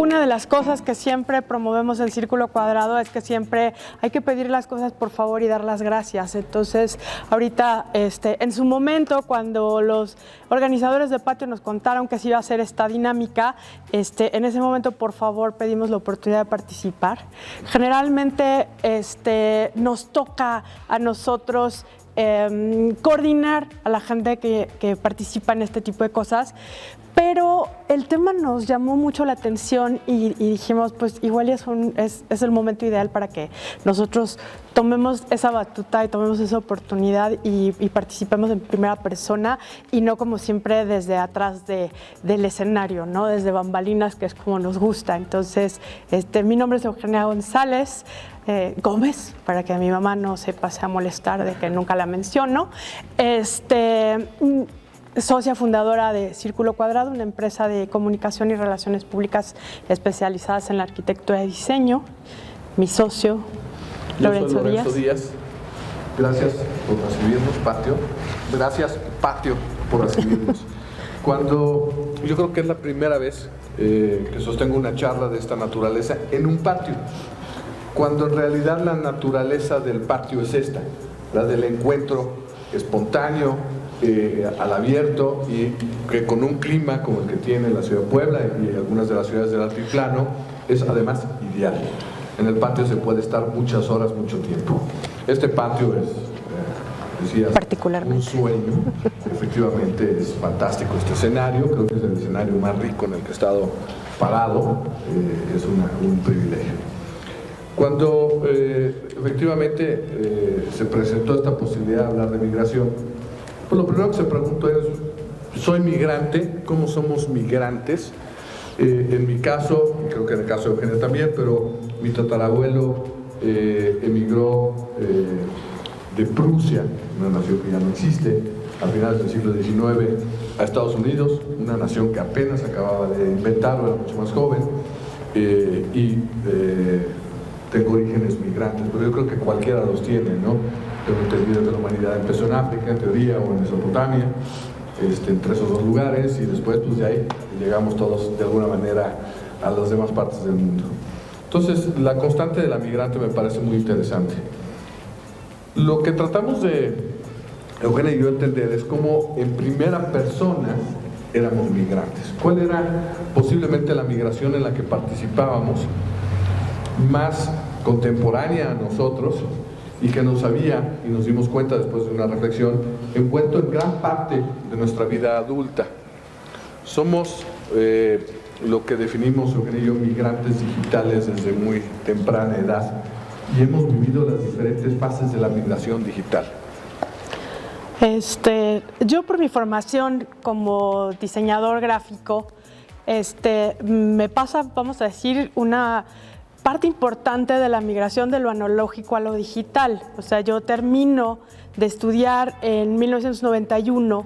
Una de las cosas que siempre promovemos en Círculo Cuadrado es que siempre hay que pedir las cosas por favor y dar las gracias. Entonces, ahorita, en su momento, cuando los organizadores de Patio nos contaron que se iba a hacer esta dinámica, en ese momento, por favor, pedimos la oportunidad de participar. Generalmente, nos toca a nosotros coordinar a la gente que participa en este tipo de cosas, pero el tema nos llamó mucho la atención y dijimos, pues igual es el momento ideal para que nosotros tomemos esa batuta y tomemos esa oportunidad y participemos en primera persona y no como siempre desde atrás del escenario, ¿no? Desde bambalinas, que es como nos gusta. Entonces, mi nombre es Eugenia González Gómez, para que mi mamá no se pase a molestar de que nunca la menciono. Socia fundadora de Círculo Cuadrado, una empresa de comunicación y relaciones públicas especializadas en la arquitectura y diseño. Mi socio, Lorenzo Díaz. Gracias por recibirnos, Patio. Gracias, Patio, por recibirnos. Yo creo que es la primera vez que sostengo una charla de esta naturaleza en un patio, cuando en realidad la naturaleza del patio es esta, la del encuentro espontáneo, al abierto, y que con un clima como el que tiene la ciudad de Puebla y algunas de las ciudades del altiplano es además ideal. En el patio se puede estar muchas horas, mucho tiempo. Este patio es, decías, particularmente un sueño. Efectivamente es fantástico este escenario, creo que es el escenario más rico en el que he estado parado, es un privilegio. Cuando efectivamente se presentó esta posibilidad de hablar de migración, pues lo primero que se preguntó es, ¿soy migrante? ¿Cómo somos migrantes? En mi caso, y creo que en el caso de Eugenia también, pero mi tatarabuelo emigró de Prusia, una nación que ya no existe, a finales del siglo XIX, a Estados Unidos, una nación que apenas acababa de inventar, era mucho más joven, y tengo orígenes migrantes, pero yo creo que cualquiera los tiene, ¿no? Tengo entendido que la humanidad empezó en África, en teoría, o en Mesopotamia, entre esos dos lugares, y después pues de ahí llegamos todos de alguna manera a las demás partes del mundo. Entonces, la constante de la migrante me parece muy interesante. Lo que tratamos de, Eugenia y yo, entender es cómo en primera persona éramos migrantes. ¿Cuál era posiblemente la migración en la que participábamos más contemporánea a nosotros y que nos había, y nos dimos cuenta después de una reflexión, envuelto en gran parte de nuestra vida adulta? Somos lo que definimos, Eugenia y yo, migrantes digitales desde muy temprana edad, y hemos vivido las diferentes fases de la migración digital. Yo, por mi formación como diseñador gráfico, me pasa, vamos a decir, una parte importante de la migración de lo analógico a lo digital. O sea, yo termino de estudiar en 1991,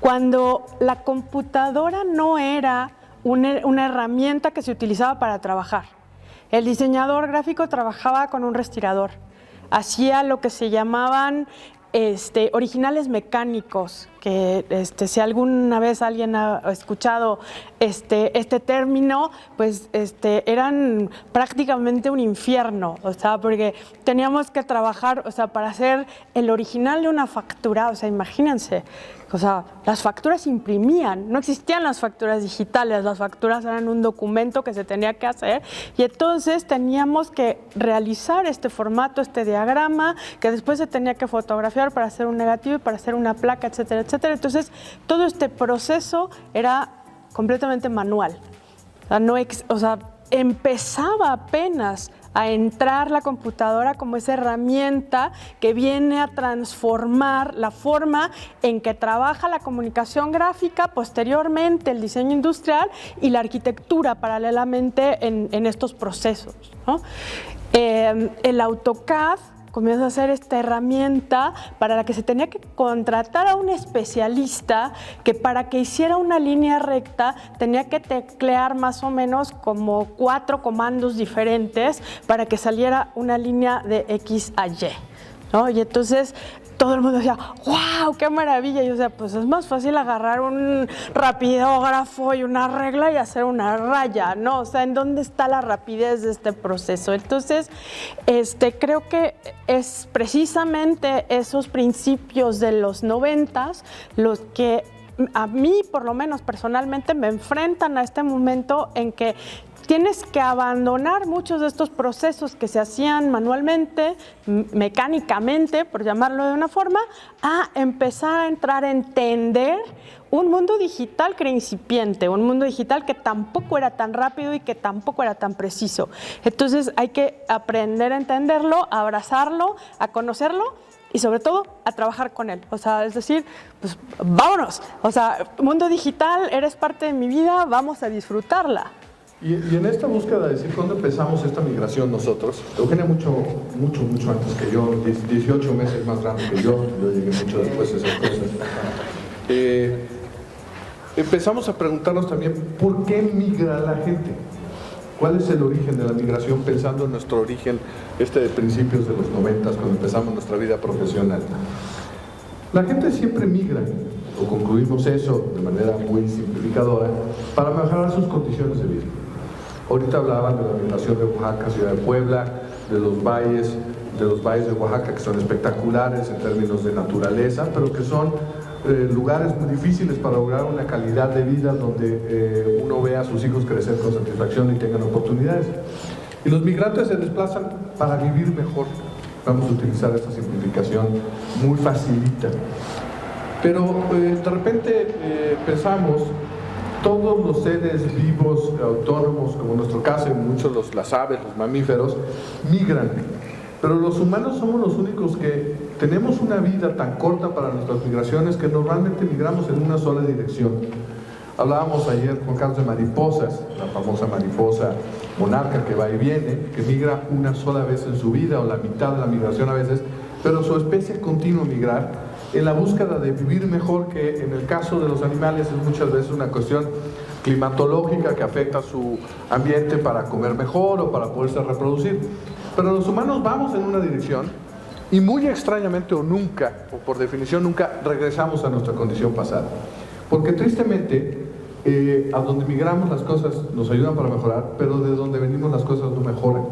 cuando la computadora no era una herramienta que se utilizaba para trabajar. El diseñador gráfico trabajaba con un respirador, hacía lo que se llamaban originales mecánicos, que si alguna vez alguien ha escuchado este término, pues eran prácticamente un infierno, o sea, porque teníamos que trabajar, o sea, para hacer el original de una factura, o sea, imagínense, o sea, las facturas se imprimían, no existían las facturas digitales, las facturas eran un documento que se tenía que hacer, y entonces teníamos que realizar este formato, este diagrama, que después se tenía que fotografiar para hacer un negativo y para hacer una placa, etcétera, etcétera. Entonces, todo este proceso era completamente manual. O sea, empezaba apenas a entrar la computadora como esa herramienta que viene a transformar la forma en que trabaja la comunicación gráfica, posteriormente el diseño industrial y la arquitectura paralelamente en estos procesos, ¿no? El AutoCAD comienza a ser esta herramienta para la que se tenía que contratar a un especialista que, para que hiciera una línea recta, tenía que teclear más o menos como 4 comandos diferentes para que saliera una línea de X a Y. ¿no? Y entonces todo el mundo decía, ¡wow, qué maravilla! Y yo decía, pues es más fácil agarrar un rapidógrafo y una regla y hacer una raya, ¿no? O sea, ¿en dónde está la rapidez de este proceso? Entonces, creo que es precisamente esos principios de los 90s los que a mí, por lo menos personalmente, me enfrentan a este momento en que tienes que abandonar muchos de estos procesos que se hacían manualmente, mecánicamente, por llamarlo de una forma, a empezar a entrar a entender un mundo digital que era incipiente, un mundo digital que tampoco era tan rápido y que tampoco era tan preciso. Entonces hay que aprender a entenderlo, a abrazarlo, a conocerlo y sobre todo a trabajar con él. O sea, es decir, pues vámonos. O sea, mundo digital, eres parte de mi vida, vamos a disfrutarla. Y en esta búsqueda de decir cuándo empezamos esta migración nosotros, Eugenia mucho antes que yo, 18 meses más grande que yo llegué mucho después de esas cosas. Empezamos a preguntarnos también por qué migra la gente. ¿Cuál es el origen de la migración? Pensando en nuestro origen, de principios de los 90, cuando empezamos nuestra vida profesional. La gente siempre migra, o concluimos eso de manera muy simplificadora, para mejorar sus condiciones de vida. Ahorita hablaban de la migración de Oaxaca, Ciudad de Puebla, de los valles de Oaxaca, que son espectaculares en términos de naturaleza, pero que son lugares muy difíciles para lograr una calidad de vida donde uno vea a sus hijos crecer con satisfacción y tengan oportunidades. Y los migrantes se desplazan para vivir mejor. Vamos a utilizar esta simplificación muy facilita. Pero de repente pensamos, todos los seres vivos, autónomos, como en nuestro caso, y muchos las aves, los mamíferos, migran. Pero los humanos somos los únicos que tenemos una vida tan corta para nuestras migraciones que normalmente migramos en una sola dirección. Hablábamos ayer, Juan Carlos, de mariposas, la famosa mariposa monarca que va y viene, que migra una sola vez en su vida o la mitad de la migración a veces, pero su especie continúa a migrar en la búsqueda de vivir mejor, que en el caso de los animales es muchas veces una cuestión climatológica que afecta su ambiente para comer mejor o para poderse reproducir. Pero los humanos vamos en una dirección y muy extrañamente o nunca, o por definición nunca, regresamos a nuestra condición pasada. Porque tristemente, a donde migramos las cosas nos ayudan para mejorar, pero de donde venimos las cosas no mejoran.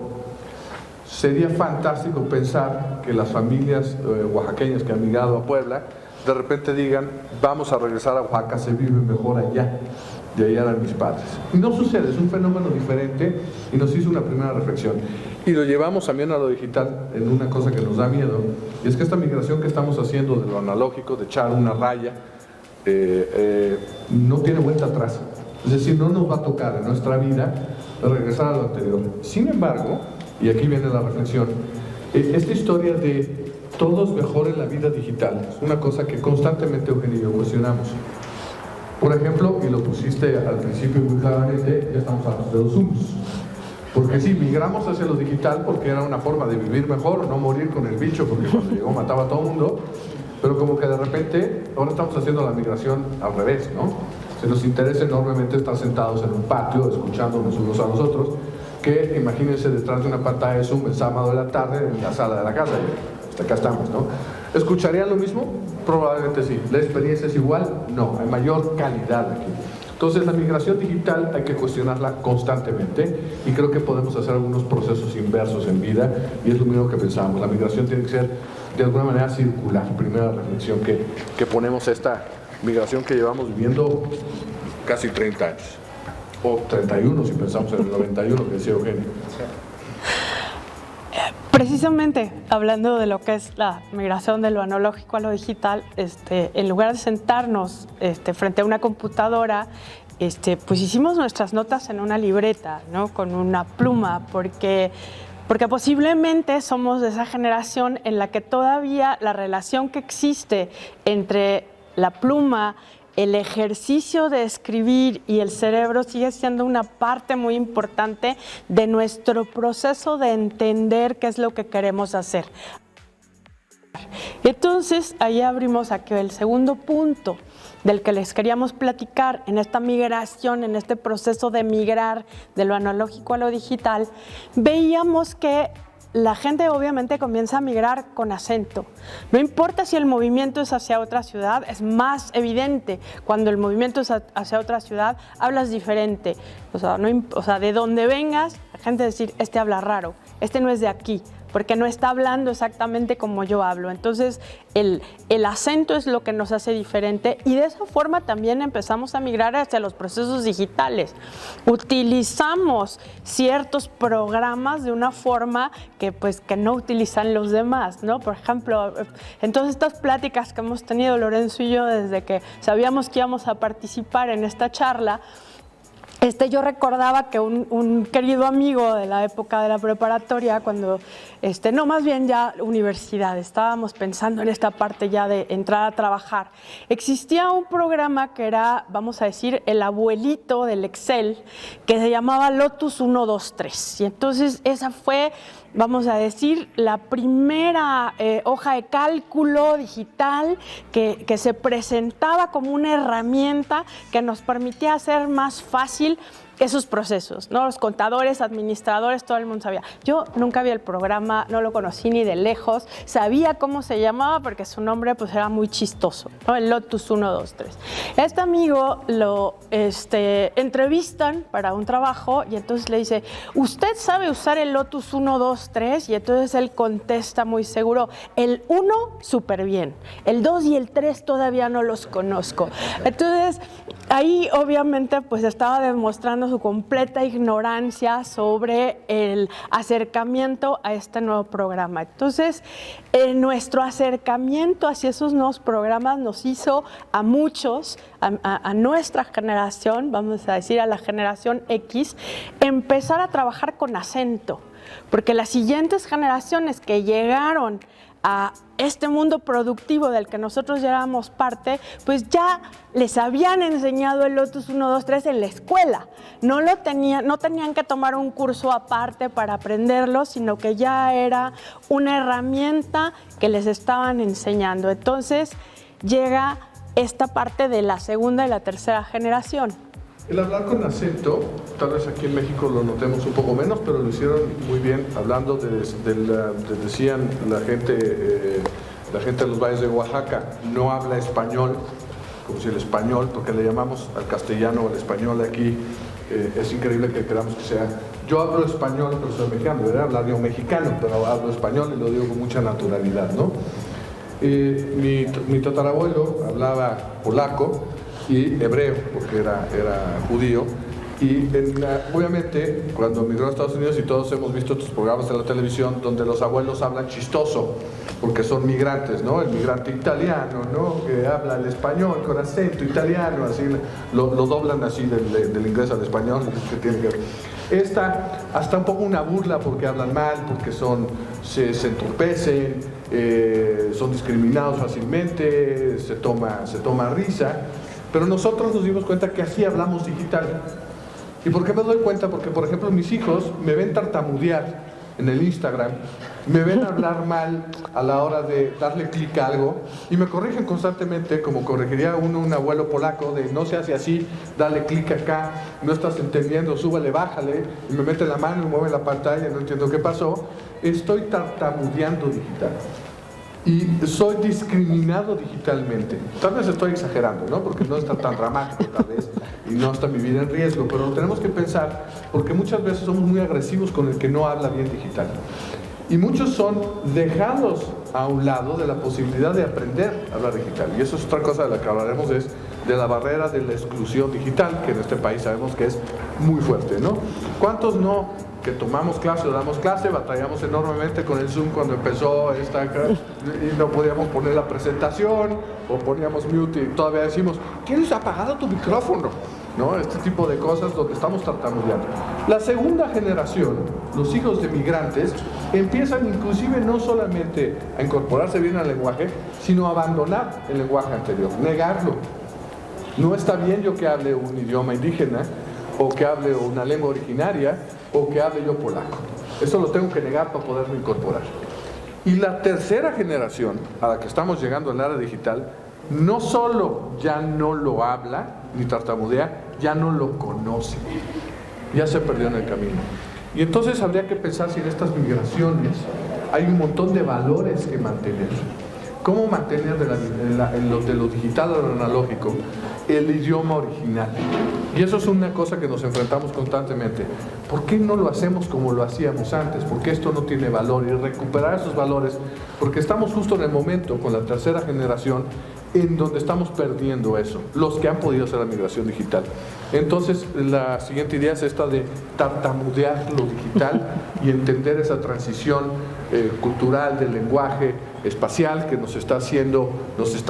Sería fantástico pensar que las familias oaxaqueñas que han migrado a Puebla de repente digan, vamos a regresar a Oaxaca, se vive mejor allá, de allá eran mis padres. Y no sucede, es un fenómeno diferente y nos hizo una primera reflexión. Y lo llevamos también a lo digital en una cosa que nos da miedo, y es que esta migración que estamos haciendo de lo analógico, de echar una raya, no tiene vuelta atrás. Es decir, no nos va a tocar en nuestra vida regresar a lo anterior. Sin embargo, y aquí viene la reflexión, esta historia de todos mejor en la vida digital es una cosa que constantemente Eugenio y yo cuestionamos. Por ejemplo, y lo pusiste al principio muy claramente, ya estamos hablando de los Zooms. Porque sí, migramos hacia lo digital porque era una forma de vivir mejor, no morir con el bicho, porque cuando llegó mataba a todo el mundo, pero como que de repente ahora estamos haciendo la migración al revés, ¿no? Se nos interesa enormemente estar sentados en un patio, escuchándonos unos a los otros, que imagínense detrás de una pantalla de Zoom el sábado de la tarde en la sala de la casa, y hasta acá estamos, ¿no? ¿Escucharían lo mismo? Probablemente sí. ¿La experiencia es igual? No, hay mayor calidad aquí. Entonces la migración digital hay que cuestionarla constantemente y creo que podemos hacer algunos procesos inversos en vida y es lo mismo que pensamos. La migración tiene que ser de alguna manera circular. Primera reflexión que ponemos esta migración que llevamos viviendo casi 30 años. O 31 si pensamos en el 91 que decía Eugenio. Precisamente, hablando de lo que es la migración de lo analógico a lo digital, en lugar de sentarnos frente a una computadora, pues hicimos nuestras notas en una libreta, ¿no? Con una pluma, porque posiblemente somos de esa generación en la que todavía la relación que existe entre la pluma, el ejercicio de escribir y el cerebro sigue siendo una parte muy importante de nuestro proceso de entender qué es lo que queremos hacer. Entonces, ahí abrimos aquí el segundo punto del que les queríamos platicar en esta migración, en este proceso de migrar de lo analógico a lo digital. Veíamos que la gente obviamente comienza a migrar con acento. No importa si el movimiento es hacia otra ciudad, es más evidente cuando el movimiento es hacia otra ciudad, hablas diferente. O sea, de donde vengas, la gente decir, este habla raro, este no es de aquí, porque no está hablando exactamente como yo hablo. Entonces, el acento es lo que nos hace diferente y de esa forma también empezamos a migrar hacia los procesos digitales. Utilizamos ciertos programas de una forma que no utilizan los demás, ¿no? Por ejemplo, en todas estas pláticas que hemos tenido Lorenzo y yo desde que sabíamos que íbamos a participar en esta charla, yo recordaba que un querido amigo de la época de la preparatoria, cuando, no, más bien ya universidad, estábamos pensando en esta parte ya de entrar a trabajar, existía un programa que era, vamos a decir, el abuelito del Excel, que se llamaba Lotus 1, 2, 3. Y entonces esa fue, vamos a decir, la primera hoja de cálculo digital que se presentaba como una herramienta que nos permitía hacer más fácil esos procesos, ¿no? Los contadores, administradores, todo el mundo sabía. Yo nunca vi el programa, no lo conocí ni de lejos, sabía cómo se llamaba porque su nombre pues era muy chistoso, ¿no? El Lotus 1, 2, 3. Este amigo lo entrevistan para un trabajo y entonces le dice, ¿usted sabe usar el Lotus 1, 2, 3? Y entonces él contesta muy seguro, el 1 súper bien, el 2 y el 3 todavía no los conozco. Entonces ahí obviamente pues estaba demostrando su completa ignorancia sobre el acercamiento a este nuevo programa. Entonces, nuestro acercamiento hacia esos nuevos programas nos hizo a muchos, a nuestra generación, vamos a decir a la generación X, empezar a trabajar con acento, porque las siguientes generaciones que llegaron a este mundo productivo del que nosotros ya éramos parte, pues ya les habían enseñado el Lotus 1, 2, 3 en la escuela. No tenían que tomar un curso aparte para aprenderlo, sino que ya era una herramienta que les estaban enseñando. Entonces llega esta parte de la segunda y la tercera generación. El hablar con acento, tal vez aquí en México lo notemos un poco menos, pero lo hicieron muy bien, hablando decían la gente de los valles de Oaxaca, no habla español, como si el español, porque le llamamos al castellano o al español aquí, es increíble que queramos que sea, yo hablo español, pero soy mexicano, debería hablar yo mexicano, pero hablo español y lo digo con mucha naturalidad, ¿no? Mi tatarabuelo hablaba polaco y hebreo, porque era judío, y obviamente cuando emigró a Estados Unidos, y todos hemos visto estos programas en la televisión donde los abuelos hablan chistoso, porque son migrantes, ¿no? El migrante italiano, ¿no? Que habla el español con acento italiano, así lo doblan así del inglés al español, que tiene que ver. Esta, hasta un poco una burla porque hablan mal, porque se entorpecen, son discriminados fácilmente, se toma risa. Pero nosotros nos dimos cuenta que así hablamos digital. ¿Y por qué me doy cuenta? Porque, por ejemplo, mis hijos me ven tartamudear en el Instagram, me ven hablar mal a la hora de darle clic a algo y me corrigen constantemente, como corregiría un abuelo polaco, de no se hace así, dale clic acá, no estás entendiendo, súbale, bájale, y me mete la mano y mueve la pantalla, no entiendo qué pasó. Estoy tartamudeando digital. Y soy discriminado digitalmente. Tal vez estoy exagerando, ¿no? Porque no está tan dramático, tal vez, y no está mi vida en riesgo, pero lo tenemos que pensar porque muchas veces somos muy agresivos con el que no habla bien digital. Y muchos son dejados a un lado de la posibilidad de aprender a hablar digital. Y eso es otra cosa de la que hablaremos, es de la barrera de la exclusión digital, que en este país sabemos que es muy fuerte, ¿no? ¿Cuántos no? Que tomamos clase o damos clase, batallamos enormemente con el Zoom cuando empezó y no podíamos poner la presentación o poníamos mute y todavía decimos, ¿tienes apagado tu micrófono? ¿No? Este tipo de cosas donde estamos tartamudeando. La segunda generación, los hijos de migrantes, empiezan inclusive no solamente a incorporarse bien al lenguaje, sino a abandonar el lenguaje anterior, negarlo. No está bien yo que hable un idioma indígena o que hable una lengua originaria o que hable yo polaco. Eso lo tengo que negar para poderme incorporar. Y la tercera generación a la que estamos llegando en la era digital, no solo ya no lo habla ni tartamudea, ya no lo conoce. Ya se perdió en el camino. Y entonces habría que pensar si en estas migraciones hay un montón de valores que mantener. ¿Cómo mantener de lo digital a lo analógico el idioma original? Y eso es una cosa que nos enfrentamos constantemente. ¿Por qué no lo hacemos como lo hacíamos antes? Porque esto no tiene valor, y recuperar esos valores, porque estamos justo en el momento con la tercera generación en donde estamos perdiendo eso, los que han podido hacer la migración digital. Entonces, la siguiente idea es esta de tartamudear lo digital y entender esa transición cultural del lenguaje espacial que nos está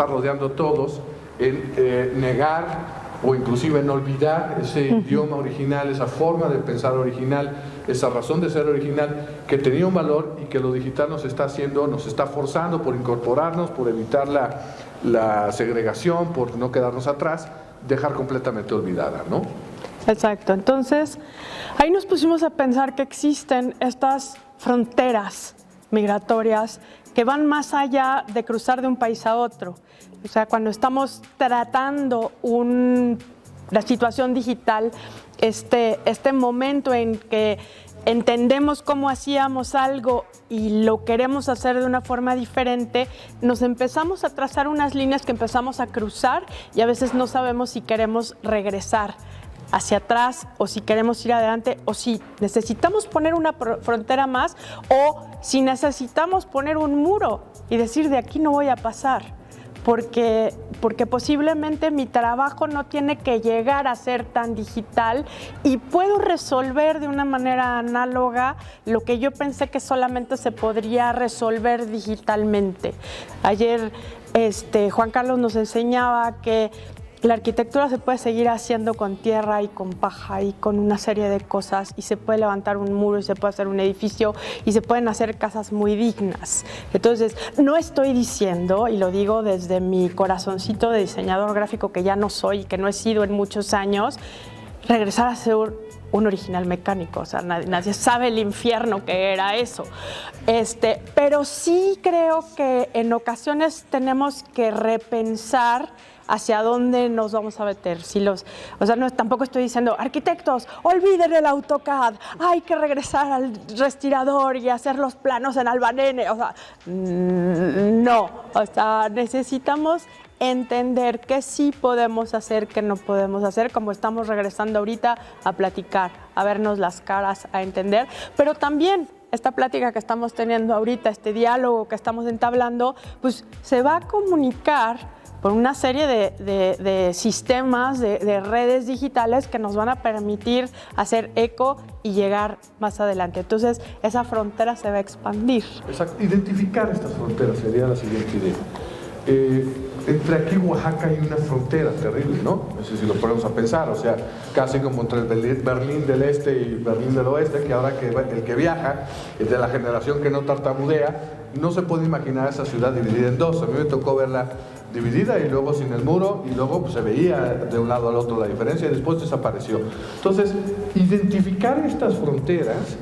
rodeando a todos, en negar o inclusive en olvidar ese idioma original, esa forma de pensar original, esa razón de ser original que tenía un valor y que lo digital nos está forzando por incorporarnos, por evitar la segregación, por no quedarnos atrás, dejar completamente olvidada, ¿no? Exacto. Entonces, ahí nos pusimos a pensar que existen estas fronteras migratorias que van más allá de cruzar de un país a otro. O sea, cuando estamos tratando la situación digital, este momento en que entendemos cómo hacíamos algo y lo queremos hacer de una forma diferente, nos empezamos a trazar unas líneas que empezamos a cruzar y a veces no sabemos si queremos regresar hacia atrás o si queremos ir adelante o si necesitamos poner una frontera más o si necesitamos poner un muro y decir de aquí no voy a pasar. Porque posiblemente mi trabajo no tiene que llegar a ser tan digital y puedo resolver de una manera análoga lo que yo pensé que solamente se podría resolver digitalmente. Ayer Juan Carlos nos enseñaba que la arquitectura se puede seguir haciendo con tierra y con paja y con una serie de cosas, y se puede levantar un muro y se puede hacer un edificio y se pueden hacer casas muy dignas. Entonces, no estoy diciendo, y lo digo desde mi corazoncito de diseñador gráfico que ya no soy y que no he sido en muchos años, regresar a ser un original mecánico. O sea, nadie sabe el infierno que era eso. Pero sí creo que en ocasiones tenemos que repensar hacia dónde nos vamos a meter. Tampoco estoy diciendo, arquitectos, olviden el AutoCAD, hay que regresar al respirador y hacer los planos en Albanene. O sea, no. O sea, necesitamos entender qué sí podemos hacer, qué no podemos hacer, como estamos regresando ahorita a platicar, a vernos las caras, a entender, pero también esta plática que estamos teniendo ahorita, este diálogo que estamos entablando, pues se va a comunicar por una serie de sistemas, de redes digitales que nos van a permitir hacer eco y llegar más adelante. Entonces, esa frontera se va a expandir. Exacto. Identificar estas fronteras sería la siguiente idea. Entre aquí y Oaxaca hay una frontera terrible, ¿no? No sé si lo ponemos a pensar, o sea, casi como entre el Berlín del Este y Berlín del Oeste, que ahora el que viaja es de la generación que no tartamudea, no se puede imaginar esa ciudad dividida en dos. A mí me tocó verla dividida y luego sin el muro, y luego pues, se veía de un lado al otro la diferencia y después desapareció. Entonces, identificar estas fronteras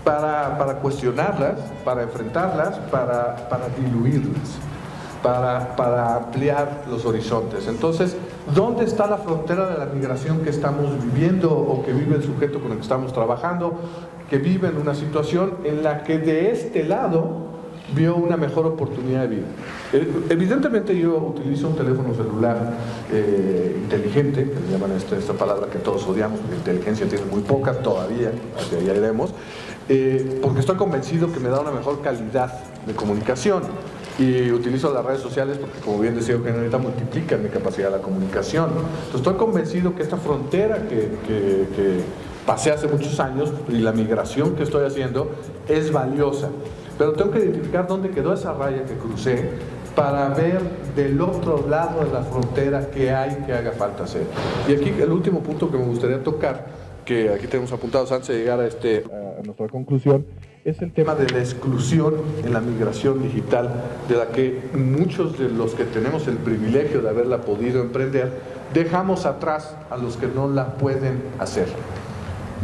para cuestionarlas, para enfrentarlas, para diluirlas, para ampliar los horizontes. Entonces, ¿dónde está la frontera de la migración que estamos viviendo o que vive el sujeto con el que estamos trabajando, que vive en una situación en la que de este lado vio una mejor oportunidad de vida? Evidentemente yo utilizo un teléfono celular inteligente, que le llaman esta palabra que todos odiamos, porque inteligencia tiene muy poca todavía, hacia allá iremos, porque estoy convencido que me da una mejor calidad de comunicación. Y utilizo las redes sociales porque, como bien decía Eugenio, ahorita multiplican mi capacidad de la comunicación. Entonces estoy convencido que esta frontera que pasé hace muchos años y la migración que estoy haciendo es valiosa. Pero tengo que identificar dónde quedó esa raya que crucé para ver del otro lado de la frontera qué hay que haga falta hacer. Y aquí el último punto que me gustaría tocar, que aquí tenemos apuntados antes de llegar a nuestra conclusión, es el tema de la exclusión en la migración digital, de la que muchos de los que tenemos el privilegio de haberla podido emprender, dejamos atrás a los que no la pueden hacer.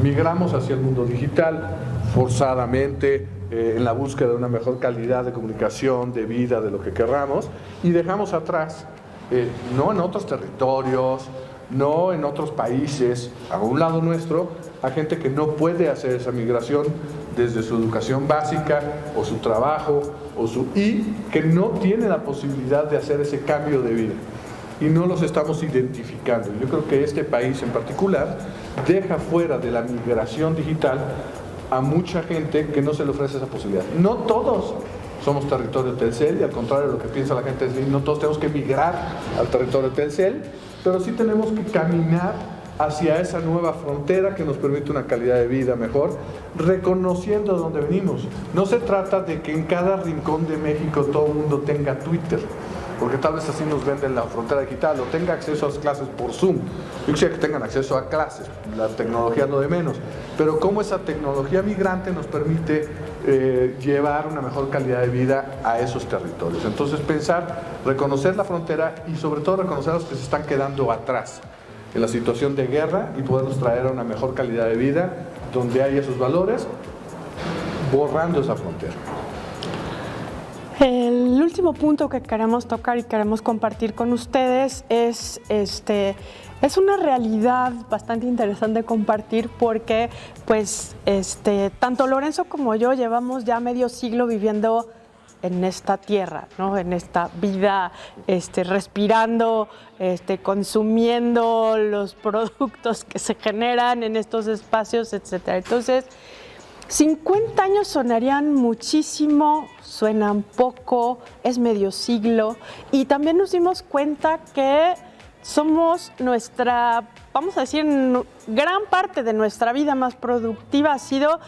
Migramos hacia el mundo digital forzadamente, en la búsqueda de una mejor calidad de comunicación, de vida, de lo que querramos, y dejamos atrás, no en otros territorios, no en otros países, a un lado nuestro, a gente que no puede hacer esa migración desde su educación básica o su trabajo y que no tiene la posibilidad de hacer ese cambio de vida. Y no los estamos identificando. Yo creo que este país en particular deja fuera de la migración digital a mucha gente que no se le ofrece esa posibilidad. No todos somos territorio Telcel, y al contrario de lo que piensa la gente, no todos tenemos que migrar al territorio Telcel, pero sí tenemos que caminar hacia esa nueva frontera que nos permite una calidad de vida mejor, reconociendo de dónde venimos. No se trata de que en cada rincón de México todo el mundo tenga Twitter, porque tal vez así nos venden la frontera digital, o tenga acceso a las clases por Zoom. Yo quisiera que tengan acceso a clases, la tecnología es lo de menos, pero cómo esa tecnología migrante nos permite llevar una mejor calidad de vida a esos territorios. Entonces pensar, reconocer la frontera y sobre todo reconocer a los que se están quedando atrás en la situación de guerra y poderlos traer a una mejor calidad de vida donde hay esos valores, borrando esa frontera. El último punto que queremos tocar y queremos compartir con ustedes es una realidad bastante interesante de compartir porque pues tanto Lorenzo como yo llevamos ya medio siglo viviendo en esta tierra, ¿no? En esta vida, respirando, consumiendo los productos que se generan en estos espacios, etcétera. Entonces, 50 años sonarían muchísimo, suenan poco, es medio siglo, y también nos dimos cuenta que somos vamos a decir, gran parte de nuestra vida más productiva ha sido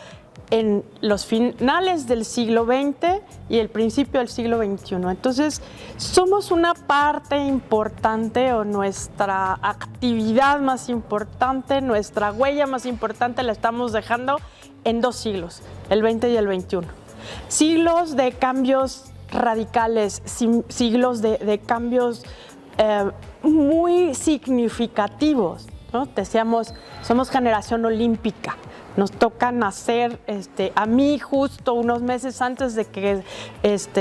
en los finales del siglo XX y el principio del siglo XXI. Entonces, somos una parte importante, o nuestra actividad más importante, nuestra huella más importante la estamos dejando en 2 siglos, el XX y el XXI. Siglos de cambios radicales, siglos de cambios muy significativos, ¿no? Decíamos, somos generación olímpica. Nos toca nacer, a mí justo unos meses antes de que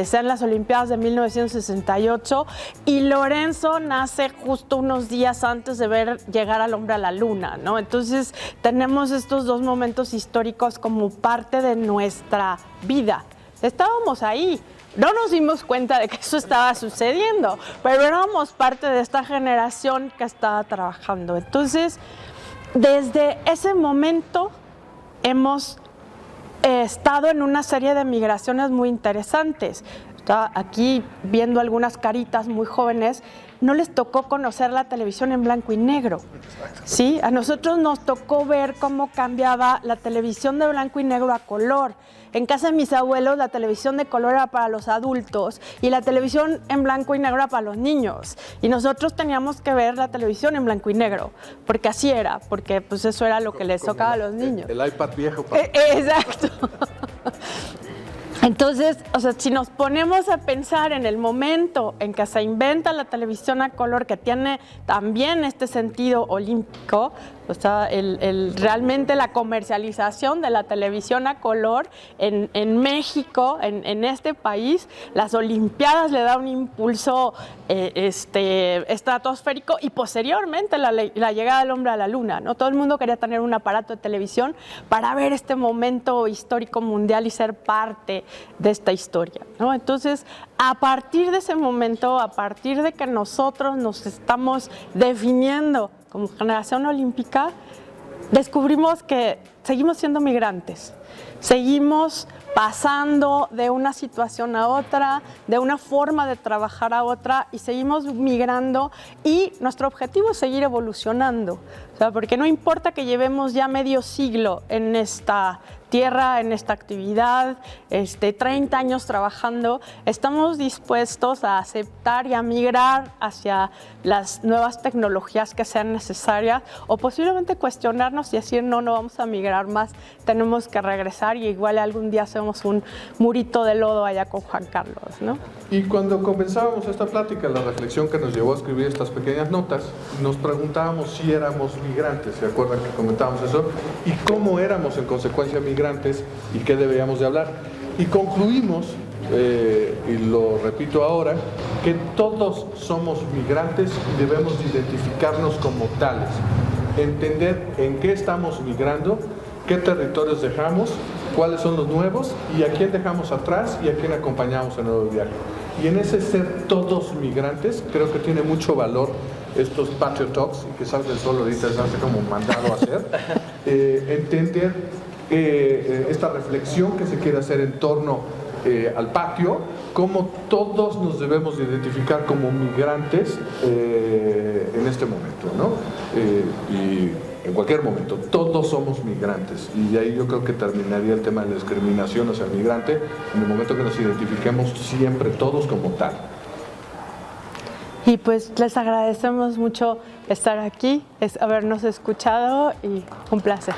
sean las Olimpiadas de 1968, y Lorenzo nace justo unos días antes de ver llegar al hombre a la luna, ¿no? Entonces tenemos estos 2 momentos históricos como parte de nuestra vida. Estábamos ahí. No nos dimos cuenta de que eso estaba sucediendo, pero éramos parte de esta generación que estaba trabajando. Entonces, desde ese momento hemos estado en una serie de migraciones muy interesantes. Estaba aquí viendo algunas caritas muy jóvenes. No les tocó conocer la televisión en blanco y negro, ¿sí? A nosotros nos tocó ver cómo cambiaba la televisión de blanco y negro a color. En casa de mis abuelos la televisión de color era para los adultos y la televisión en blanco y negro era para los niños. Y nosotros teníamos que ver la televisión en blanco y negro, porque así era, porque pues eso era lo que les tocaba a los niños. El iPad viejo. Exacto. Entonces, o sea, si nos ponemos a pensar en el momento en que se inventa la televisión a color, que tiene también este sentido olímpico, o sea, realmente la comercialización de la televisión a color en México, en este país, las Olimpiadas le da un impulso estratosférico, y posteriormente la llegada del hombre a la luna, ¿no? Todo el mundo quería tener un aparato de televisión para ver este momento histórico mundial y ser parte de esta historia, ¿no? Entonces, a partir de ese momento, a partir de que nosotros nos estamos definiendo como generación olímpica, descubrimos que seguimos siendo migrantes, seguimos pasando de una situación a otra, de una forma de trabajar a otra, y seguimos migrando, y nuestro objetivo es seguir evolucionando. O sea, porque no importa que llevemos ya medio siglo en esta tierra, en esta actividad, 30 años trabajando, estamos dispuestos a aceptar y a migrar hacia las nuevas tecnologías que sean necesarias, o posiblemente cuestionarnos y decir, no vamos a migrar más, tenemos que regresar, y igual algún día hacemos un murito de lodo allá con Juan Carlos, ¿no? Y cuando comenzábamos esta plática, la reflexión que nos llevó a escribir estas pequeñas notas, nos preguntábamos si éramos migrantes, ¿se acuerdan que comentábamos eso? Y cómo éramos en consecuencia migrantes y qué deberíamos de hablar. Y concluimos y lo repito ahora, que todos somos migrantes y debemos identificarnos como tales, entender en qué estamos migrando, qué territorios dejamos, cuáles son los nuevos y a quién dejamos atrás y a quién acompañamos en el nuevo viaje. Y en ese ser todos migrantes, creo que tiene mucho valor estos Patio Talks, y que salga el sol ahorita, se hace como mandado a hacer, entender esta reflexión que se quiere hacer en torno al patio, cómo todos nos debemos de identificar como migrantes en este momento, ¿no? Y en cualquier momento, todos somos migrantes, y de ahí yo creo que terminaría el tema de la discriminación hacia el migrante en el momento que nos identifiquemos siempre todos como tal. Y pues les agradecemos mucho estar aquí, habernos escuchado y un placer.